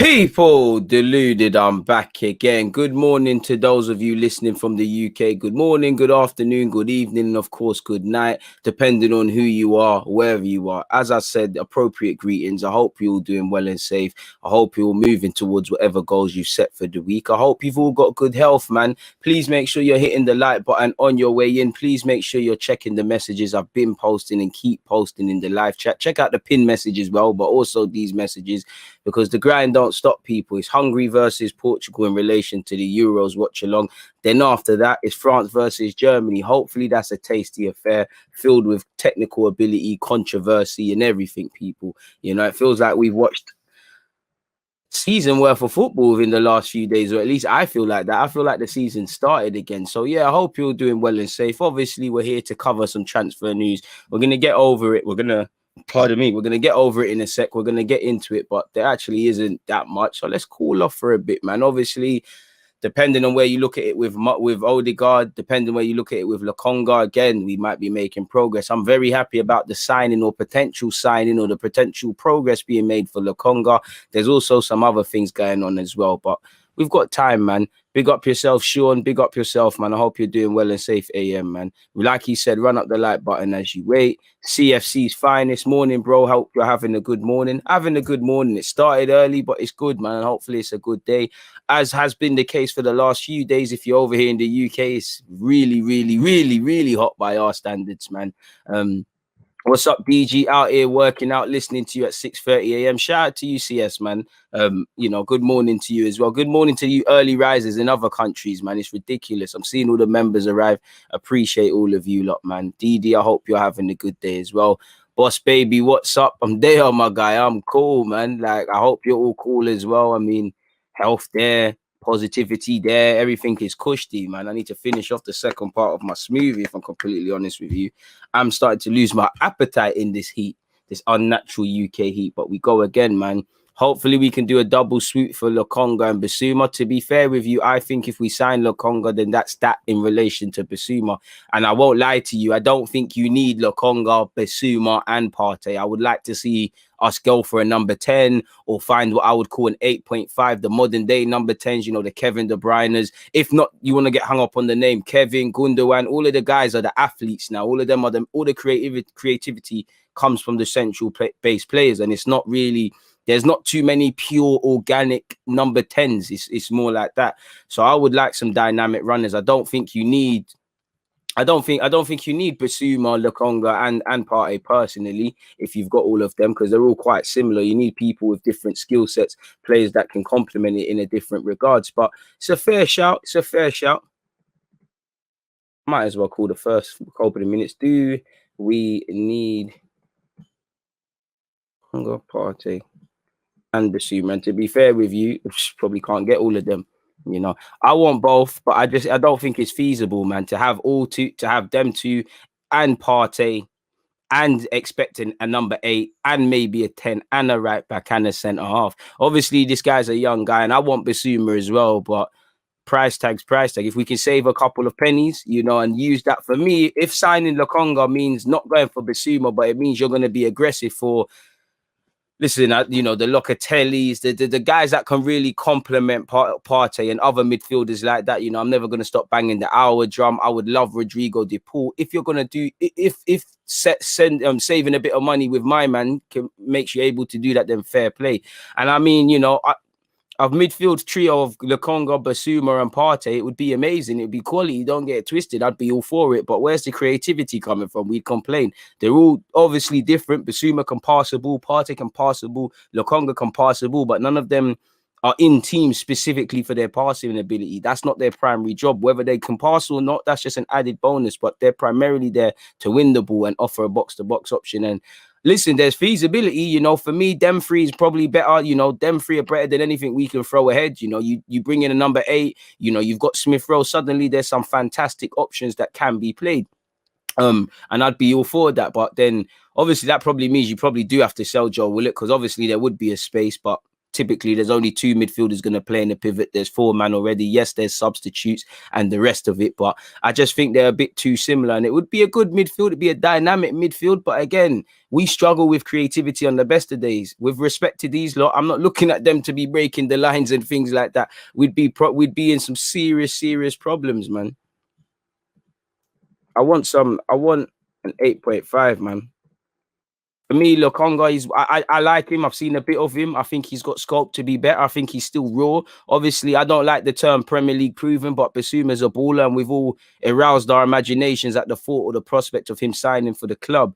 People, Deluded, I'm back again. Good morning to those of you listening from the UK. Good morning, good afternoon, good evening, and of course, good night, depending on who you are, wherever you are. As I said, appropriate greetings. I hope you're all doing well and safe. I hope you're all moving towards whatever goals you've set for the week. I hope you've all got good health, man. Please make sure you're hitting the like button on your way in. Please make sure you're checking the messages I've been posting and keep posting in the live chat. Check out the pin message as well, but also these messages, because the grind don't stop, people. It's Hungary versus Portugal in relation to the Euros watch along. Then after that, it's France versus Germany. Hopefully that's a tasty affair filled with technical ability, controversy, and everything, people. You know, it feels like we've watched season worth of football within the last few days, or at least I feel like that. I feel like the season started again. So yeah, I hope you're doing well and safe. Obviously, we're here to cover some transfer news. We're going to get over it. We're going to get over it in a sec. We're going to get into it, but there actually isn't that much. So let's cool off for a bit, man. Obviously, depending on where you look at it with Odegaard, depending where you look at it with Lokonga, again, we might be making progress. I'm very happy about the signing or potential signing or the potential progress being made for Lokonga. There's also some other things going on as well, but we've got time, man. Big up yourself, Sean. Big up yourself, man. I hope you're doing well and safe, AM, man. Like he said, run up the like button as you wait. CFC's finest morning, bro. Hope you're having a good morning. Having a good morning. It started early, but it's good, man. Hopefully it's a good day, as has been the case for the last few days. If you're over here in the UK, it's really, really, really, really hot by our standards, man. What's up, DG? Out here working out, listening to you at 6:30 a.m. Shout out to you, CS, man. You know, good morning to you as well. Good morning to you early risers in other countries, man. It's ridiculous. I'm seeing all the members arrive. Appreciate all of you lot, man. DD, I hope you're having a good day as well. Boss baby, what's up? I'm there, my guy. I'm cool, man. Like, I hope you're all cool as well. I mean, health there, positivity there, everything is cushy, man. I need to finish off the second part of my smoothie, if I'm completely honest with you. I'm starting to lose my appetite in this heat, this unnatural UK heat, but we go again, man. Hopefully we can do a double swoop for Lokonga and Bissouma. To be fair with you, I think if we sign Lokonga, then that's that in relation to Bissouma. And I won't lie to you, I don't think you need Lokonga, Bissouma, and Partey. I would like to see us go for a number 10 or find what I would call an 8.5, the modern day number 10s, you know, the Kevin De Bruyne's. If not, you want to get hung up on the name Kevin, Gundogan, all of the guys are the athletes now. All of them are all the creativity comes from the central base players, and it's not really, there's not too many pure organic number 10s. It's more like that. So I would like some dynamic runners. I don't think you need Bissouma, Lokonga, and Partey personally, if you've got all of them, because they're all quite similar. You need people with different skill sets, players that can complement it in a different regards. But it's a fair shout. It's a fair shout. Might as well call the first couple of minutes. Do we need Lokonga, Partey, and Bissouma? And to be fair with you, probably can't get all of them. You know, I want both, but I don't think it's feasible, man, to have them two and Partey and expecting a number 8 and maybe a 10 and a right back and a centre half. Obviously, this guy's a young guy, and I want Bissouma as well, but price tag. If we can save a couple of pennies, you know, and use that, for me, if signing Lokonga means not going for Bissouma, but it means you're going to be aggressive for, listen, you know, the Locatellis, the guys that can really complement Partey and other midfielders like that. You know, I'm never going to stop banging the hour drum. I would love Rodrigo de Paul. If you're going to do, if saving a bit of money with my man makes you able to do that, then fair play. And I mean, you know, a midfield trio of Lokonga, Bissouma, and Partey, it would be amazing. It would be quality. Don't get it twisted. I'd be all for it. But where's the creativity coming from? We'd complain. They're all obviously different. Bissouma can pass the ball. Partey can pass the ball. Lokonga can pass the ball. But none of them are in teams specifically for their passing ability. That's not their primary job. Whether they can pass or not, that's just an added bonus. But they're primarily there to win the ball and offer a box-to-box option. And listen, there's feasibility, you know. For me, them three is probably better. You know, them three are better than anything we can throw ahead. You know, you bring in a number 8, you know, you've got Smith Rowe. Suddenly there's some fantastic options that can be played. And I'd be all for that. But then obviously that probably means you probably do have to sell Joe Willock, because obviously there would be a space. But typically there's only 2 midfielders going to play in the pivot. There's 4 man already. Yes, there's substitutes and the rest of it, but I just think they're a bit too similar, and it would be a good midfield. It'd be a dynamic midfield, but again, we struggle with creativity on the best of days. With respect to these lot, I'm not looking at them to be breaking the lines and things like that. We'd be in some serious problems, man. I want an 8.5, man. For me, Lokonga, I like him. I've seen a bit of him. I think he's got scope to be better. I think he's still raw. Obviously, I don't like the term Premier League proven, but Bissouma's a baller, and we've all aroused our imaginations at the thought or the prospect of him signing for the club.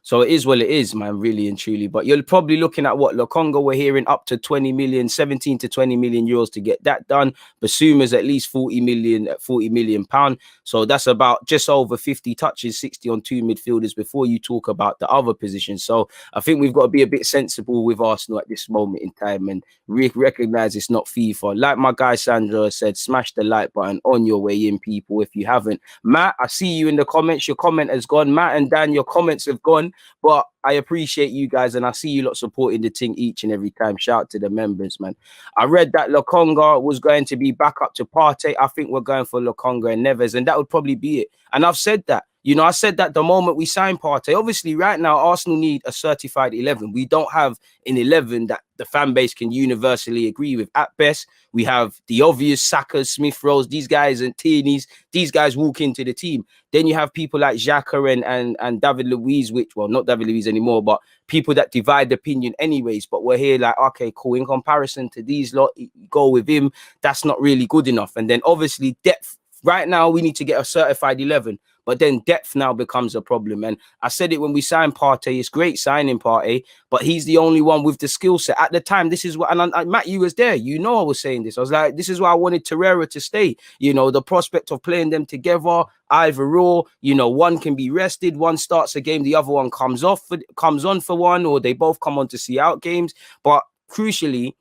So it is what it is, man, really and truly. But you're probably looking at what Lokonga, we're hearing up to 20 million, 17 to 20 million euros to get that done. Bissouma's at least 40 million pound. So that's about just over 50 touches, 60 on 2 midfielders before you talk about the other positions. So I think we've got to be a bit sensible with Arsenal at this moment in time and recognize it's not FIFA. Like my guy Sandra said, smash the like button on your way in, people, if you haven't. Matt, I see you in the comments. Your comment has gone. Matt and Dan, your comments have gone. But I appreciate you guys, and I see you lot supporting the thing each and every time. Shout out to the members, man. I read that Lokonga was going to be back up to Partey. I think we're going for Lokonga and Neves, and that would probably be it. And I've said that. You know, I said that the moment we signed Partey. Obviously, right now, Arsenal need a certified 11. We don't have an 11 that the fan base can universally agree with. At best, we have the obvious Saka, Smith Rose, these guys and Tierney's. These guys walk into the team. Then you have people like Xhaka and David Luiz, which, well, not David Luiz anymore, but people that divide opinion anyways. But we're here like, okay, cool. In comparison to these lot, go with him. That's not really good enough. And then obviously depth. Right now, we need to get a certified 11. But then depth now becomes a problem. And I said it when we signed Partey. It's great signing Partey, but he's the only one with the skill set. At the time, this is what, and Matt, you was there. You know I was saying this. I was like, this is why I wanted Torreira to stay. You know, the prospect of playing them together, either or, you know, one can be rested, one starts a game, the other one comes on for one, or they both come on to see out games. But crucially,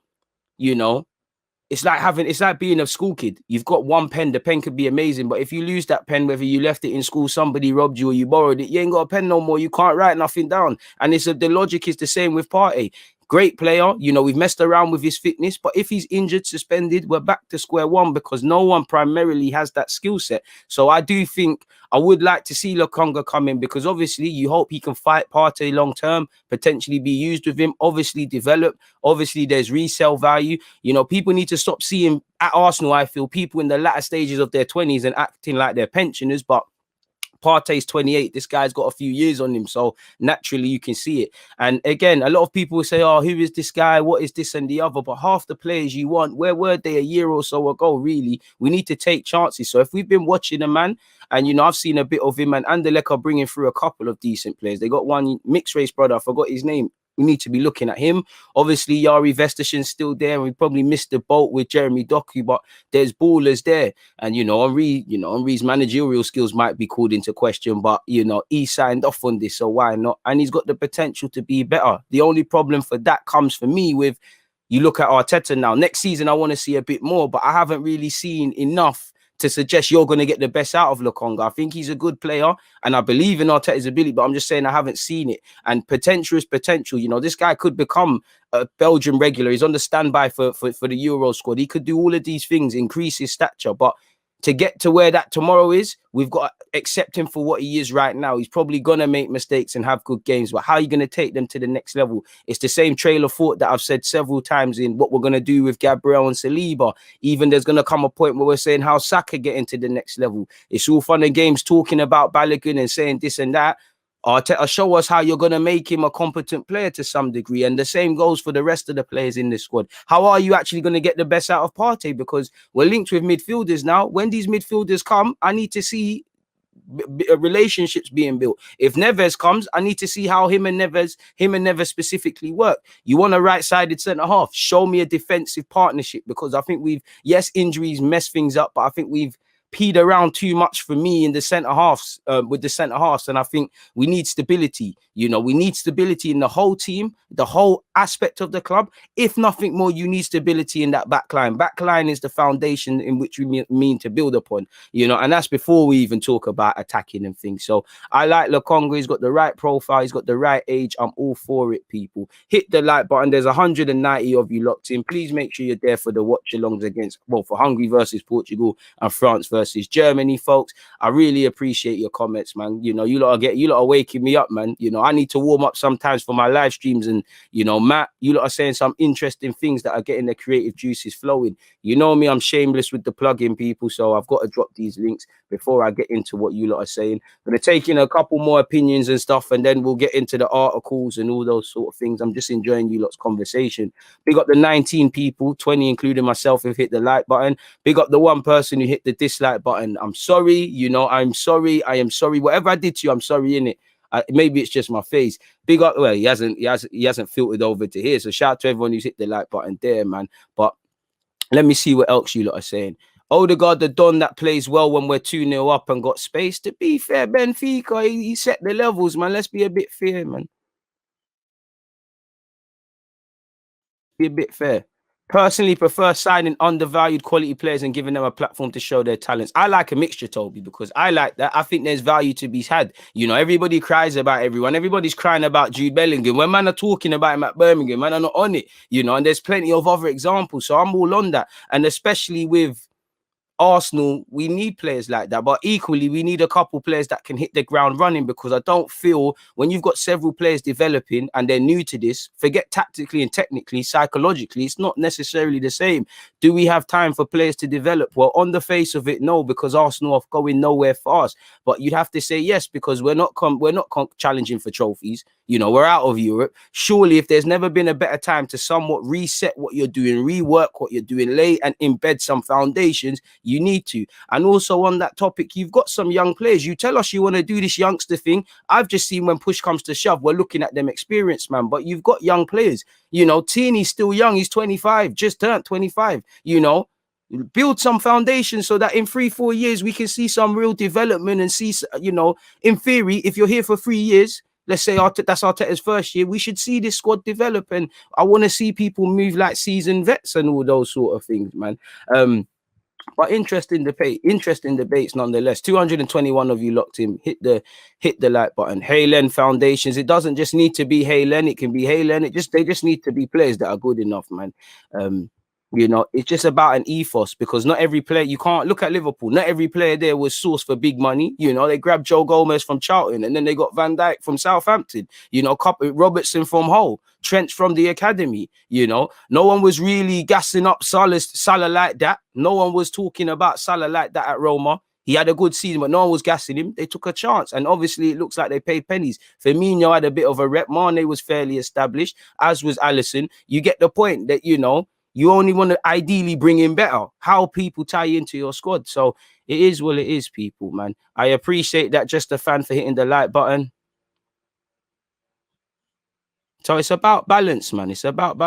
you know, it's like being a school kid. You've got one pen. The pen could be amazing, but if you lose that pen, whether you left it in school, somebody robbed you, or you borrowed it, you ain't got a pen no more. You can't write nothing down. And the logic is the same with Partey. Great player, you know, we've messed around with his fitness, but if he's injured, suspended, we're back to square one because no one primarily has that skill set. So I do think I would like to see Lokonga come in, because obviously you hope he can fight Partey long term, potentially be used with him, obviously develop. Obviously there's resale value. You know, people need to stop seeing at Arsenal, I feel, people in the latter stages of their 20s and acting like they're pensioners, but Partey's 28. This guy's got a few years on him, so naturally you can see it. And again, a lot of people will say, oh, who is this guy? What is this and the other? But half the players you want, where were they a year or so ago, really? We need to take chances. So if we've been watching a man, and, you know, I've seen a bit of him, and Anderlecht are bringing through a couple of decent players. They got one mixed race brother, I forgot his name. We need to be looking at him. Obviously, Yari Vestashen's still there, and we probably missed the boat with Jeremy Doku, but there's ballers there. And, Henry's managerial skills might be called into question, but, you know, he signed off on this, so why not? And he's got the potential to be better. The only problem for that comes for me with, you look at Arteta now. Next season, I want to see a bit more, but I haven't really seen enough to suggest you're going to get the best out of Lokonga. I think he's a good player, and I believe in Arteta's ability, but I'm just saying I haven't seen it. And potential is potential. You know, this guy could become a Belgian regular. He's on the standby for the Euro squad. He could do all of these things, increase his stature, but to get to where that tomorrow is, we've got to accept him for what he is right now. He's probably going to make mistakes and have good games, but how are you going to take them to the next level? It's the same trail of thought that I've said several times in what we're going to do with Gabriel and Saliba. Even there's going to come a point where we're saying how Saka getting to the next level. It's all fun and games talking about Balogun and saying this and that. Arteta, show us how you're going to make him a competent player to some degree. And the same goes for the rest of the players in this squad. How are you actually going to get the best out of Partey? Because we're linked with midfielders now. When these midfielders come, I need to see relationships being built. If Neves comes, I need to see how him and Neves specifically work. You want a right-sided centre-half? Show me a defensive partnership, because I think injuries mess things up, but I think we've peed around too much for me in the centre halves with the centre halves, and I think we need stability. You know, we need stability in the whole team, the whole aspect of the club. If nothing more, you need stability in that back line. Back line is the foundation in which we mean to build upon, you know, and that's before we even talk about attacking and things. So I like Lokonga. He's got the right profile. He's got the right age. I'm all for it, people. Hit the like button. There's 190 of you locked in. Please make sure you're there for the watch alongs against, well, for Hungary versus Portugal and France versus Germany, folks. I really appreciate your comments, man. You know, you lot are waking me up, man. You know, I need to warm up sometimes for my live streams, and you know, Matt, you lot are saying some interesting things that are getting the creative juices flowing. You know me, I'm shameless with the plug-in, people, so I've got to drop these links before I get into what you lot are saying. I'm gonna take in a couple more opinions and stuff, and then we'll get into the articles and all those sort of things. I'm just enjoying you lot's conversation. Big up the 19 people, 20 including myself, who've hit the like button. Big up the one person who hit the dislike button. I'm sorry, you know, I'm sorry. I am sorry. Whatever I did to you, I'm sorry, innit? Maybe it's just my face. Big up. Well, he hasn't filtered over to here. So shout out to everyone who's hit the like button there, man. But let me see what else you lot are saying. Odegaard, the Don that plays well when we're 2-0 up and got space. To be fair, Benfica, he set the levels, man. Let's be a bit fair, man. Be a bit fair. Personally prefer signing undervalued quality players and giving them a platform to show their talents. I like a mixture, Toby, because I like that. I think there's value to be had. You know, everybody cries about everyone. Everybody's crying about Jude Bellingham. When man are talking about him at Birmingham, man are not on it, you know, and there's plenty of other examples. So I'm all on that. And especially with Arsenal, we need players like that, but equally we need a couple players that can hit the ground running, because I don't feel when you've got several players developing and they're new to this, forget tactically and technically, psychologically, it's not necessarily the same. Do we have time for players to develop? Well, on the face of it, no, because Arsenal are going nowhere fast. But you'd have to say yes, because we're not challenging for trophies. You know, we're out of Europe. Surely, if there's never been a better time to somewhat reset what you're doing, rework what you're doing, lay and embed some foundations, you need to. And also on that topic, you've got some young players. You tell us you want to do this youngster thing. I've just seen when push comes to shove, we're looking at them experienced, man. But you've got young players. You know, Tini's still young. He's 25, just turned 25, you know. Build some foundation so that in 3-4 years we can see some real development and see, you know, in theory, if you're here for 3 years, let's say that's Arteta's first year, we should see this squad develop, and I want to see people move like seasoned vets and all those sort of things, man. But interesting debates nonetheless. 221 of you locked in. Hit the like button. Halen Foundations. It doesn't just need to be Halen. It can be Halen. They just need to be players that are good enough, man. You know, it's just about an ethos, because not every player, you can't look at Liverpool. Not every player there was sourced for big money. You know, they grabbed Joe Gomez from Charlton, and then they got Van Dijk from Southampton. You know, Robertson from Hull, Trent from the academy. You know, no one was really gassing up Salah like that. No one was talking about Salah like that at Roma. He had a good season, but no one was gassing him. They took a chance, and obviously it looks like they paid pennies. Firmino had a bit of a rep. Mane was fairly established, as was Alisson. You get the point that, you know, you only want to ideally bring in better. How people tie into your squad. So it is what it is, people, man. I appreciate that. Just a fan for hitting the like button. So it's about balance, man. It's about balance.